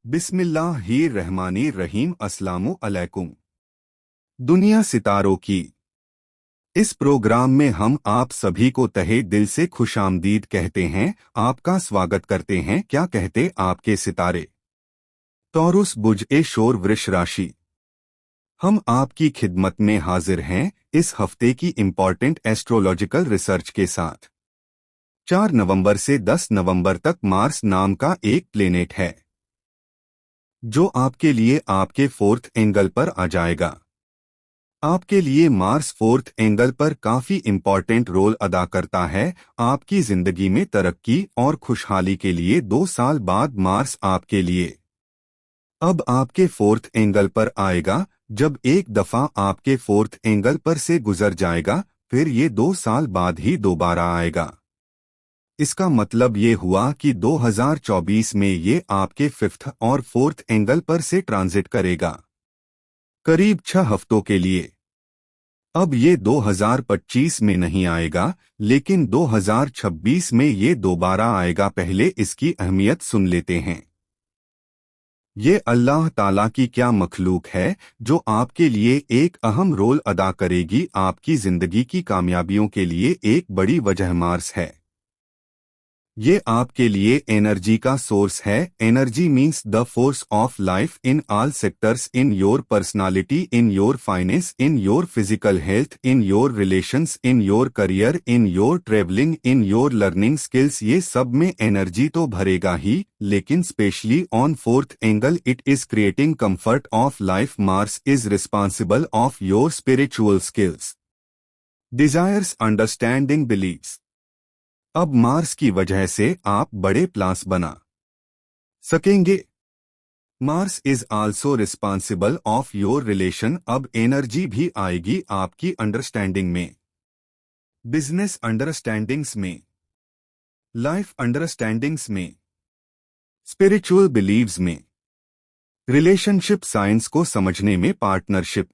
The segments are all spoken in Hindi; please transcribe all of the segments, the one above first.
बिस्मिल्लाहिर्रहमानिर्रहीम। अस्सलामु अलैकुम। दुनिया सितारों की इस प्रोग्राम में हम आप सभी को तहे दिल से खुशामदीद कहते हैं, आपका स्वागत करते हैं। क्या कहते आपके सितारे? टॉरस बुर्ज ए शोर वृष राशि। हम आपकी खिदमत में हाजिर हैं इस हफ्ते की इम्पॉर्टेंट एस्ट्रोलॉजिकल रिसर्च के साथ। 4 नवंबर से 10 नवंबर तक मार्स नाम का एक प्लेनेट है जो आपके लिए आपके फोर्थ एंगल पर आ जाएगा। आपके लिए मार्स फोर्थ एंगल पर काफी इम्पॉर्टेंट रोल अदा करता है। आपकी जिंदगी में तरक्की और खुशहाली के लिए 2 साल बाद मार्स आपके लिए अब आपके फोर्थ एंगल पर आएगा। जब एक दफा आपके फोर्थ एंगल पर से गुजर जाएगा, फिर ये 2 साल बाद ही दोबारा आएगा। इसका मतलब ये हुआ कि 2024 में ये आपके फिफ्थ और फोर्थ एंगल पर से ट्रांजिट करेगा, करीब 6 हफ्तों के लिए। अब ये 2025 में नहीं आएगा, लेकिन 2026 में ये दोबारा आएगा। पहले इसकी अहमियत सुन लेते हैं। ये अल्लाह ताला की क्या मखलूक है जो आपके लिए एक अहम रोल अदा करेगी। आपकी जिंदगी की कामयाबियों के लिए एक बड़ी वजह मार्स है। ये आपके लिए एनर्जी का सोर्स है। Energy means the force of life in all sectors, in your personality, in your finance, in your physical health, in your relations, in your career, in your travelling, in your learning skills. ये सब में एनर्जी तो भरेगा ही, लेकिन specially on fourth angle it is creating comfort of life. Mars is responsible of your spiritual skills, desires, understanding, believes. अब मार्स की वजह से आप बड़े प्लान्स बना सकेंगे। Mars is also responsible of your relation. अब एनर्जी भी आएगी आपकी अंडरस्टैंडिंग में, बिजनेस अंडरस्टैंडिंग्स में, लाइफ अंडरस्टैंडिंग्स में, स्पिरिचुअल बिलीव्स में, रिलेशनशिप साइंस को समझने में, पार्टनरशिप,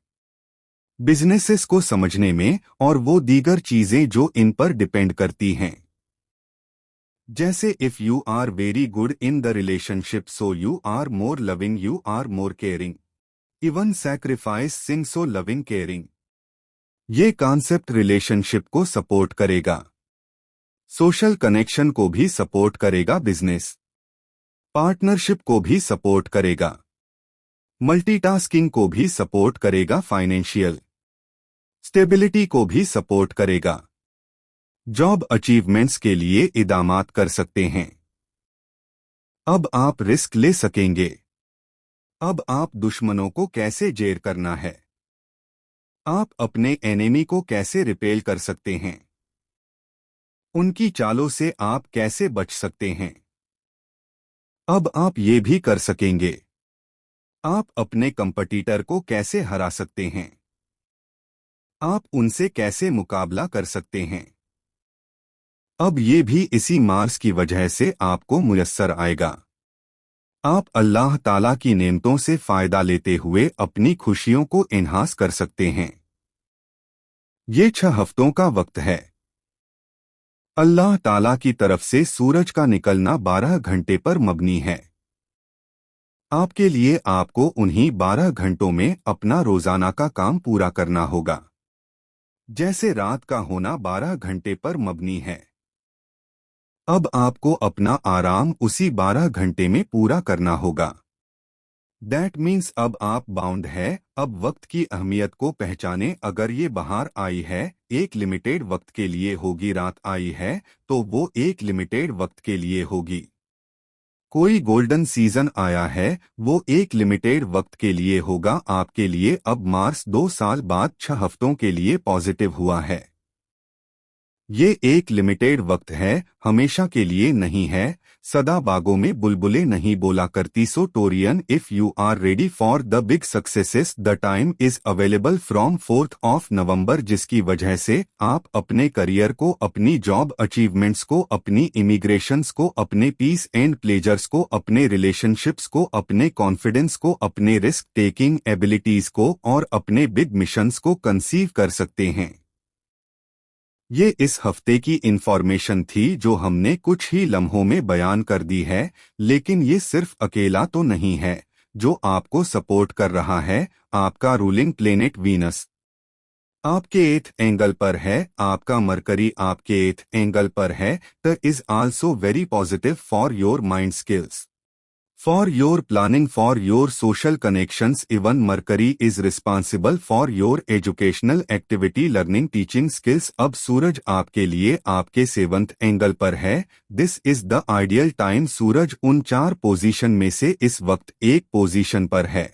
बिजनेसेस को समझने में, और वो दीगर चीजें जो इन पर डिपेंड करती हैं। जैसे if you are very good in the relationship, so you are more loving, you are more caring, even sacrificing so loving caring. ये कॉन्सेप्ट रिलेशनशिप को सपोर्ट करेगा, सोशल कनेक्शन को भी सपोर्ट करेगा, बिजनेस पार्टनरशिप को भी सपोर्ट करेगा, मल्टीटास्किंग को भी सपोर्ट करेगा, फाइनेंशियल स्टेबिलिटी को भी सपोर्ट करेगा, जॉब अचीवमेंट्स के लिए इक़दामात कर सकते हैं। अब आप रिस्क ले सकेंगे। अब आप दुश्मनों को कैसे जेर करना है, आप अपने एनिमी को कैसे रिपेल कर सकते हैं, उनकी चालों से आप कैसे बच सकते हैं, अब आप ये भी कर सकेंगे। आप अपने कंपटीटर को कैसे हरा सकते हैं, आप उनसे कैसे मुकाबला कर सकते हैं। अब ये भी इसी मार्स की वजह से आपको मुयस्सर आएगा। आप अल्लाह ताला की नेमतों से फायदा लेते हुए अपनी खुशियों को एनहांस कर सकते हैं। ये 6 हफ्तों का वक्त है। अल्लाह ताला की तरफ से सूरज का निकलना 12 घंटे पर मबनी है। आपके लिए आपको उन्हीं 12 घंटों में अपना रोजाना का काम पूरा करना होगा। जैसे रात का होना 12 घंटे पर मबनी है, अब आपको अपना आराम उसी 12 घंटे में पूरा करना होगा। दैट मीन्स अब आप बाउंड है। अब वक्त की अहमियत को पहचाने। अगर ये बाहर आई है, एक लिमिटेड वक्त के लिए होगी। रात आई है तो वो एक लिमिटेड वक्त के लिए होगी। कोई गोल्डन सीजन आया है, वो एक लिमिटेड वक्त के लिए होगा आपके लिए। अब मार्स 2 साल बाद 6 हफ्तों के लिए पॉजिटिव हुआ है। ये एक लिमिटेड वक्त है, हमेशा के लिए नहीं है। सदा बागों में बुलबुलें नहीं बोला करती। So taurian, if you are ready for the big successes, the time is available from 4 November, जिसकी वजह से आप अपने करियर को, अपनी जॉब अचीवमेंट्स को, अपनी इमिग्रेशंस को, अपने पीस एंड प्लेजर्स को, अपने रिलेशनशिप्स को, अपने कॉन्फिडेंस को, अपने रिस्क टेकिंग एबिलिटीज को और अपने बिग मिशंस को कंसीव कर सकते हैं। ये इस हफ्ते की इंफॉर्मेशन थी जो हमने कुछ ही लम्हों में बयान कर दी है, लेकिन ये सिर्फ अकेला तो नहीं है जो आपको सपोर्ट कर रहा है। आपका रूलिंग प्लेनेट वीनस आपके एथ एंगल पर है, आपका मरकरी आपके एथ एंगल पर है, तो is also very positive for your mind skills, for your planning, for your social connections. Even Mercury is responsible for your educational activity, learning, teaching skills. अब सूरज आपके लिए आपके 7th एंगल पर है। This is the ideal time. सूरज उन 4 पोजीशन में से इस वक्त एक पोजीशन पर है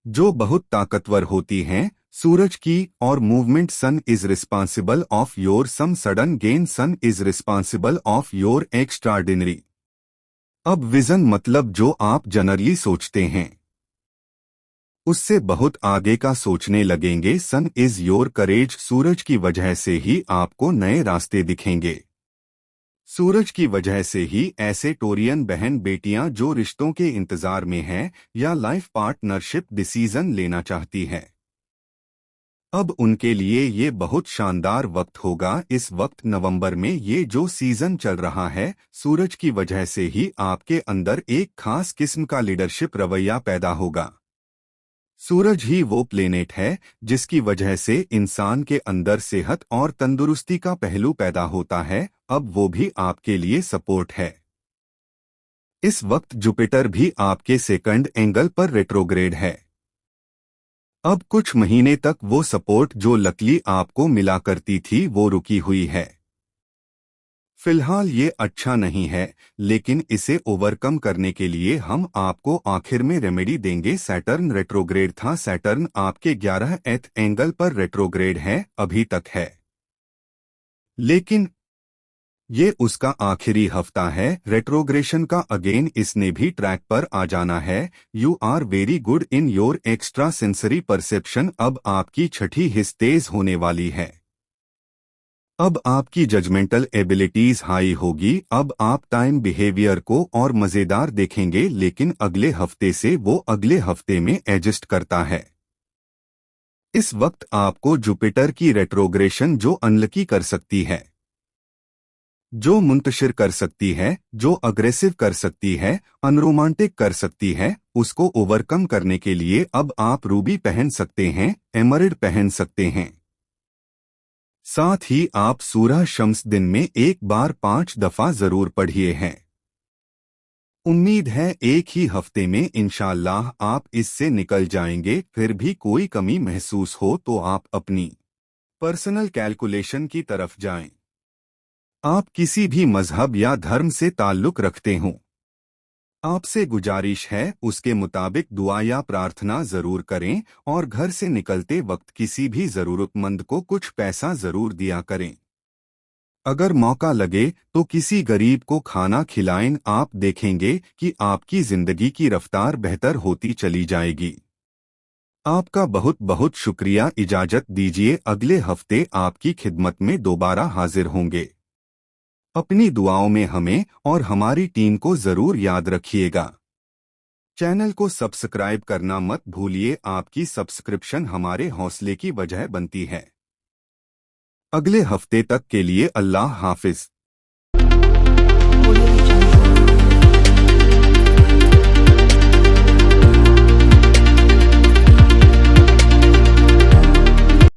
जो बहुत ताकतवर होती हैं, सूरज की, और movement. Sun is responsible of your some sudden gain, sun is responsible of your extraordinary. अब विजन मतलब जो आप जनरली सोचते हैं उससे बहुत आगे का सोचने लगेंगे। सन इज योर करेज, सूरज की वजह से ही आपको नए रास्ते दिखेंगे। सूरज की वजह से ही ऐसे टोरियन बहन बेटियां जो रिश्तों के इंतजार में हैं या लाइफ पार्टनरशिप डिसीजन लेना चाहती हैं, अब उनके लिए ये बहुत शानदार वक्त होगा। इस वक्त नवंबर में ये जो सीजन चल रहा है, सूरज की वजह से ही आपके अंदर एक खास किस्म का लीडरशिप रवैया पैदा होगा। सूरज ही वो प्लेनेट है जिसकी वजह से इंसान के अंदर सेहत और तंदुरुस्ती का पहलू पैदा होता है। अब वो भी आपके लिए सपोर्ट है। इस वक्त जुपिटर भी आपके 2nd एंगल पर रेट्रोग्रेड है। अब कुछ महीने तक वो सपोर्ट जो लकली आपको मिला करती थी वो रुकी हुई है। फिलहाल ये अच्छा नहीं है, लेकिन इसे ओवरकम करने के लिए हम आपको आखिर में रेमेडी देंगे। सैटर्न रेट्रोग्रेड था, सैटर्न आपके 11th एंगल पर रेट्रोग्रेड है, अभी तक है, लेकिन ये उसका आखिरी हफ्ता है रेट्रोग्रेशन का। अगेन इसने भी ट्रैक पर आ जाना है। You are very good in your extra sensory perception. अब आपकी छठी हिस्स तेज होने वाली है। अब आपकी जजमेंटल एबिलिटीज हाई होगी। अब आप टाइम बिहेवियर को और मजेदार देखेंगे, लेकिन अगले हफ्ते से वो अगले हफ्ते में एडजस्ट करता है। इस वक्त आपको जुपिटर की रेट्रोग्रेशन जो अनलकी कर सकती है, जो मुंतशिर कर सकती है, जो अग्रेसिव कर सकती है, अनरोमांटिक कर सकती है, उसको ओवरकम करने के लिए अब आप रूबी पहन सकते हैं, एमरल्ड पहन सकते हैं। साथ ही आप सूरह शम्स दिन में एक बार 5 दफा जरूर पढ़िए हैं। उम्मीद है एक ही हफ्ते में इंशाअल्लाह आप इससे निकल जाएंगे। फिर भी कोई कमी महसूस हो तो आप अपनी पर्सनल कैलकुलेशन की तरफ जाएं। आप किसी भी मजहब या धर्म से ताल्लुक रखते हों, आपसे गुजारिश है उसके मुताबिक दुआ या प्रार्थना जरूर करें, और घर से निकलते वक्त किसी भी जरूरतमंद को कुछ पैसा जरूर दिया करें। अगर मौका लगे तो किसी गरीब को खाना खिलाएं। आप देखेंगे कि आपकी जिंदगी की रफ्तार बेहतर होती चली जाएगी। आपका बहुत बहुत शुक्रिया। इजाजत दीजिए, अगले हफ्ते आपकी खिदमत में दोबारा हाजिर होंगे। अपनी दुआओं में हमें और हमारी टीम को जरूर याद रखिएगा। चैनल को सब्सक्राइब करना मत भूलिए, आपकी सब्सक्रिप्शन हमारे हौसले की वजह बनती है। अगले हफ्ते तक के लिए अल्लाह हाफिज।